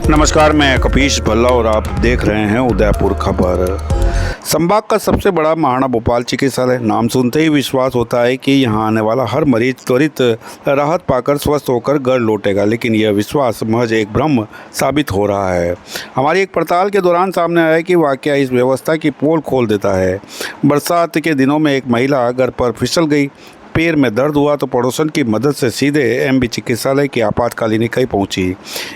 नमस्कार, मैं कपीश भल्ला और आप देख रहे हैं उदयपुर खबर। संभाग का सबसे बड़ा महाराणा भोपाल चिकित्सालय, नाम सुनते ही विश्वास होता है कि यहां आने वाला हर मरीज त्वरित राहत पाकर स्वस्थ होकर घर लौटेगा, लेकिन यह विश्वास महज एक भ्रम साबित हो रहा है। हमारी एक पड़ताल के दौरान सामने आया कि वाकया इस व्यवस्था की पोल खोल देता है। बरसात के दिनों में एक महिला घर पर फिसल गई, पैर में दर्द हुआ तो पड़ोसन की मदद से सीधे एमबी चिकित्सालय की आपातकालीन इकाई पहुंची।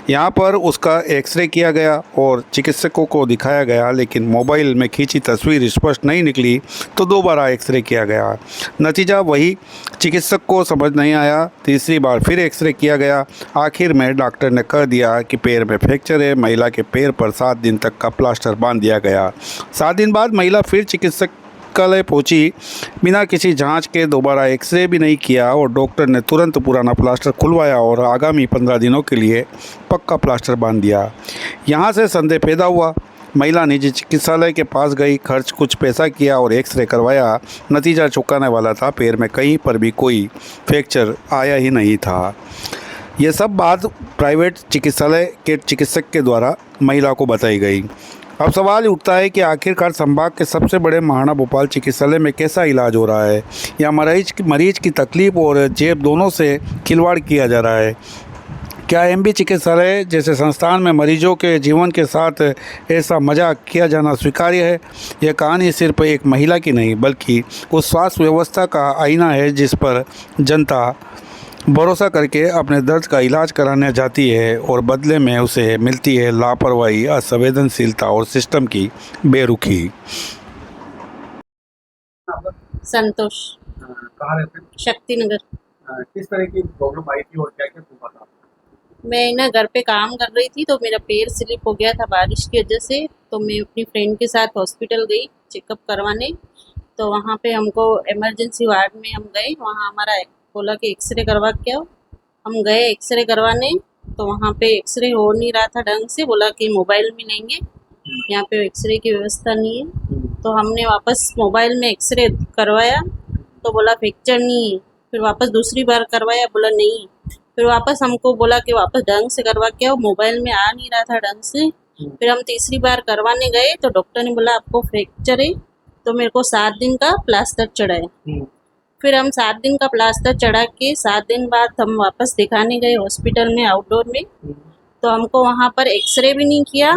यहां पर उसका एक्सरे किया गया और चिकित्सकों को दिखाया गया, लेकिन मोबाइल में खींची तस्वीर स्पष्ट नहीं निकली तो दोबारा एक्सरे किया गया। नतीजा वही, चिकित्सक को समझ नहीं आया। तीसरी बार फिर एक्सरे किया गया। आखिर में डॉक्टर ने कह दिया कि पैर में फ्रैक्चर है। महिला के पैर पर 7 दिन तक का प्लास्टर बांध दिया गया। 7 दिन बाद महिला फिर चिकित्सकालय पहुंची। बिना किसी जांच के दोबारा एक्सरे भी नहीं किया और डॉक्टर ने तुरंत पुराना प्लास्टर खुलवाया और आगामी 15 दिनों के लिए पक्का प्लास्टर बांध दिया। यहां से संदेह पैदा हुआ। महिला निजी चिकित्सालय के पास गई, खर्च कुछ पैसा किया और एक्सरे करवाया। नतीजा चौंकाने वाला था, पैर में कहीं पर भी कोई फ्रैक्चर आया ही नहीं था। ये सब बात प्राइवेट चिकित्सालय के चिकित्सक के द्वारा महिला को बताई गई। अब सवाल उठता है कि आखिरकार संभाग के सबसे बड़े महाराणा भोपाल चिकित्सालय में कैसा इलाज हो रहा है, या मरीज की तकलीफ और जेब दोनों से खिलवाड़ किया जा रहा है। क्या एमबी चिकित्सालय जैसे संस्थान में मरीजों के जीवन के साथ ऐसा मजाक किया जाना स्वीकार्य है? यह कहानी सिर्फ एक महिला की नहीं, बल्कि उस स्वास्थ्य व्यवस्था का आईना है जिस पर जनता भरोसा करके अपने दर्द का इलाज कराने जाती है और बदले में उसे मिलती है लापरवाही, असंवेदनशीलता और सिस्टम की बेरुखी। संतोष। कहाँ रहते हैं? शक्ति नगर। किस तरह की प्रॉब्लम आई थी और क्या क्या हुआ था? मैं ना घर पे काम कर रही थी तो मेरा पैर स्लिप हो गया था बारिश की वजह से। तो मैं अपनी फ्रेंड के साथ हॉस्पिटल गई चेकअप करवाने। तो वहाँ पे हमको इमरजेंसी वार्ड में हम गए। वहाँ हमारा बोला कि एक्सरे करवा के आओ। हम गए एक्सरे करवाने तो वहाँ पे एक्सरे हो नहीं रहा था ढंग से। बोला कि मोबाइल में लेंगे, यहाँ पे एक्सरे की व्यवस्था नहीं है। तो हमने वापस मोबाइल में एक्सरे करवाया तो बोला फ्रैक्चर नहीं है। फिर वापस दूसरी बार करवाया, बोला नहीं। फिर वापस हमको बोला कि वापस ढंग से करवा के आओ, मोबाइल में आ नहीं रहा था ढंग से। फिर हम तीसरी बार करवाने गए तो डॉक्टर ने बोला आपको फ्रैक्चर है। तो मेरे को 7 दिन का प्लास्टर चढ़ाया। फिर हम 7 दिन का प्लास्टर चढ़ा के 7 दिन बाद हम वापस दिखाने गए हॉस्पिटल में आउटडोर में। तो हमको वहाँ पर एक्सरे भी नहीं किया,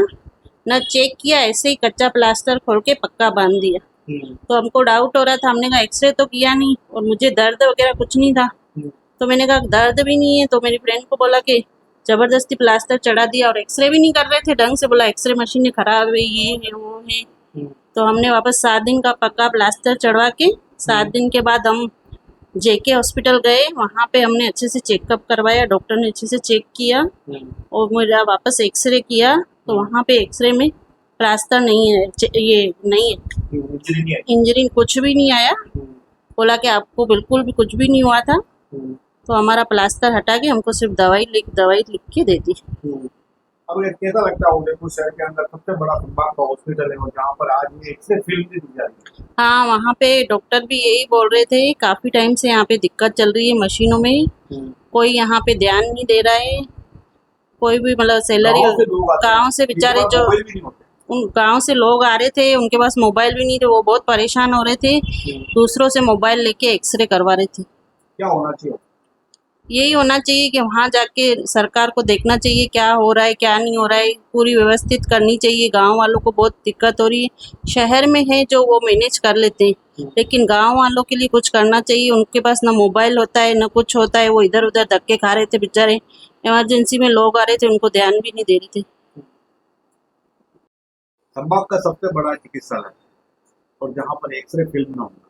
न चेक किया, ऐसे ही कच्चा प्लास्टर खोल के पक्का बांध दिया। तो हमको डाउट हो रहा था। हमने कहा एक्सरे तो किया नहीं और मुझे दर्द वगैरह कुछ नहीं था। तो मैंने कहा दर्द भी नहीं है। तो मेरी फ्रेंड को बोला कि ज़बरदस्ती प्लास्टर चढ़ा दिया और एक्सरे भी नहीं कर रहे थे ढंग से। बोला एक्सरे मशीन ख़राब है, ये है वो है। तो हमने वापस 7 दिन का पक्का प्लास्टर चढ़वा के 7 दिन के बाद हम जेके हॉस्पिटल गए। वहाँ पे हमने अच्छे से चेकअप करवाया, डॉक्टर ने अच्छे से चेक किया और मेरा वापस एक्सरे किया। तो वहाँ पे एक्सरे में प्लास्टर नहीं है, ये नहीं है, इंजरी कुछ भी नहीं आया। बोला कि आपको बिल्कुल भी कुछ भी नहीं हुआ था। तो हमारा प्लास्टर हटा के हमको सिर्फ दवाई लिख के दे दी। अब ये कैसा लगता है उदयपुर शहर के अंदर सबसे बड़ा संभाग का हॉस्पिटल है और जहाँ पर आज ये एक्सरे फिल्म भी दी जा रही है? हाँ, वहाँ पे डॉक्टर भी यही बोल रहे थे, काफ़ी टाइम से यहाँ पे दिक्कत चल रही है मशीनों में। कोई यहाँ पे ध्यान नहीं दे रहा है, कोई भी मतलब सैलरी। गाँव से बेचारे जो उन गांव से लोग आ रहे थे, उनके पास मोबाइल भी नहीं थे, वो बहुत परेशान हो रहे थे। दूसरों से मोबाइल लेके एक्सरे करवा रहे थे। क्या होना चाहिए? यही होना चाहिए कि वहाँ जाके सरकार को देखना चाहिए क्या हो रहा है क्या नहीं हो रहा है, पूरी व्यवस्थित करनी चाहिए। गांव वालों को बहुत दिक्कत हो रही है। शहर में है जो वो मैनेज कर लेते हैं, लेकिन गांव वालों के लिए कुछ करना चाहिए। उनके पास ना मोबाइल होता है ना कुछ होता है, वो इधर उधर धक्के खा रहे थे बेचारे। इमरजेंसी में लोग आ रहे थे, उनको ध्यान भी नहीं दे रहे थे। संभाग का सबसे बड़ा चिकित्सालय और जहाँ पर एक्सरे फिल्म ना होना,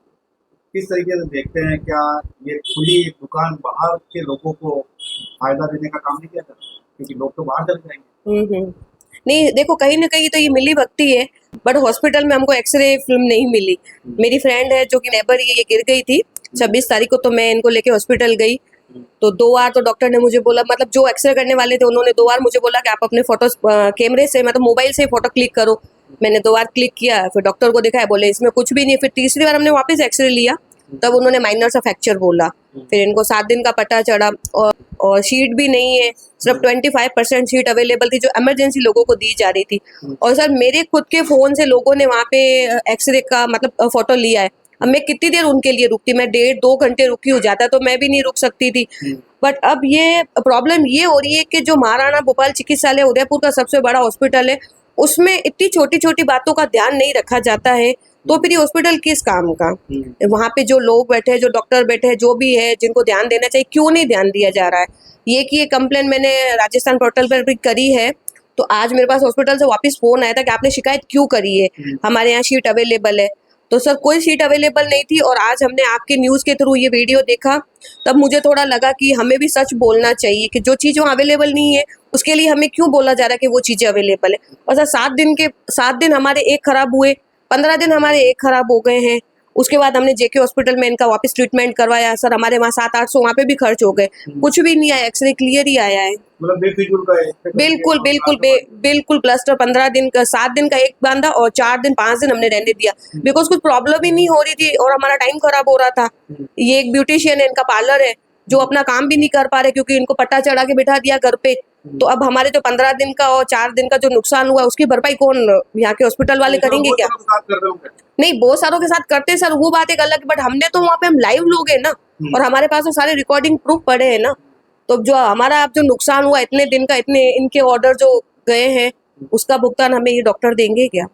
किस तरीके से देखते हैं? क्या ये खुली एक दुकान बाहर के लोगों को फायदा देने का काम नहीं किया जाता? क्योंकि लोग तो बाहर चले जाएंगे। नहीं, देखो कहीं ना कहीं तो ये मिली भगती है, बट हॉस्पिटल में हमको एक्सरे फिल्म नहीं मिली। मेरी फ्रेंड है जो कि नेबर, ये गिर गई थी 26 तारीख को, तो मैं इनको लेके हॉस्पिटल गई। तो 2 बार तो डॉक्टर ने मुझे बोला, मतलब जो एक्सरे करने वाले थे उन्होंने 2 बार मुझे बोला कि आप अपने फोटोज कैमरे से, मतलब मोबाइल से फोटो क्लिक करो। मैंने 2 बार क्लिक किया, फिर डॉक्टर को दिखाया, बोले इसमें कुछ भी नहीं। फिर तीसरी बार हमने वापस एक्सरे लिया तब उन्होंने माइनर सा फ्रैक्चर बोला। फिर इनको 7 दिन का पता चढ़ा और शीट भी नहीं है, सिर्फ 25% शीट अवेलेबल थी जो इमरजेंसी लोगों को दी जा रही थी। और सर मेरे खुद के फ़ोन से लोगों ने वहाँ पे एक्सरे का मतलब फ़ोटो लिया है। अब मैं कितनी देर उनके लिए रुकती, मैं 1.5-2 घंटे रुकी हूँ, ज़्यादा तो मैं भी नहीं रुक सकती थी। बट अब ये प्रॉब्लम ये हो रही है कि जो महाराणा भोपाल चिकित्सालय उदयपुर का सबसे बड़ा हॉस्पिटल है, उसमें इतनी छोटी छोटी बातों का ध्यान नहीं रखा जाता है, तो फिर ये हॉस्पिटल किस काम का? वहाँ पे जो लोग बैठे हैं, जो डॉक्टर बैठे हैं, जो भी है, जिनको ध्यान देना चाहिए, क्यों नहीं ध्यान दिया जा रहा है? ये कंप्लेन मैंने राजस्थान पोर्टल पर भी करी है। तो आज मेरे पास हॉस्पिटल से वापस फोन आया था कि आपने शिकायत क्यों करी है, हमारे यहाँ शीट अवेलेबल है। तो सर कोई सीट अवेलेबल नहीं थी, और आज हमने आपके न्यूज़ के थ्रू ये वीडियो देखा, तब मुझे थोड़ा लगा कि हमें भी सच बोलना चाहिए कि जो चीज़ वहाँ अवेलेबल नहीं है उसके लिए हमें क्यों बोला जा रहा है कि वो चीज़ें अवेलेबल है। और सर 7 दिन हमारे एक खराब हुए, 15 दिन हमारे एक खराब हो गए हैं। उसके बाद हमने जेके हॉस्पिटल में इनका वापस ट्रीटमेंट करवाया सर, हमारे वहाँ 700-800 वहाँ पे भी खर्च हो गए, कुछ भी नहीं आया, एक्सरे क्लियर ही आया है। मतलब बेफिजुल का है। बिल्कुल प्लास्टर 15 दिन का, 7 दिन का एक बांधा और 4 दिन 5 दिन हमने रहने दिया, बिकॉज कुछ प्रॉब्लम ही नहीं हो रही थी और हमारा टाइम खराब हो रहा था। ये एक ब्यूटिशियन है, इनका पार्लर है, जो अपना काम भी नहीं कर पा रहे क्योंकि इनको पट्टा चढ़ा के बिठा दिया घर पे। तो अब हमारे जो 15 दिन का और 4 दिन का जो नुकसान हुआ उसकी भरपाई कौन, यहाँ के हॉस्पिटल वाले करेंगे क्या? नहीं, बहुत सारों के साथ करते सर, वो बात एक अलग, बट हमने तो वहाँ पे हम लाइव लोग हैं ना, और हमारे पास तो सारे रिकॉर्डिंग प्रूफ पड़े हैं ना। तो जो हमारा अब जो नुकसान हुआ इतने दिन का, इतने इनके ऑर्डर जो गए हैं, उसका भुगतान हमें ये डॉक्टर देंगे क्या?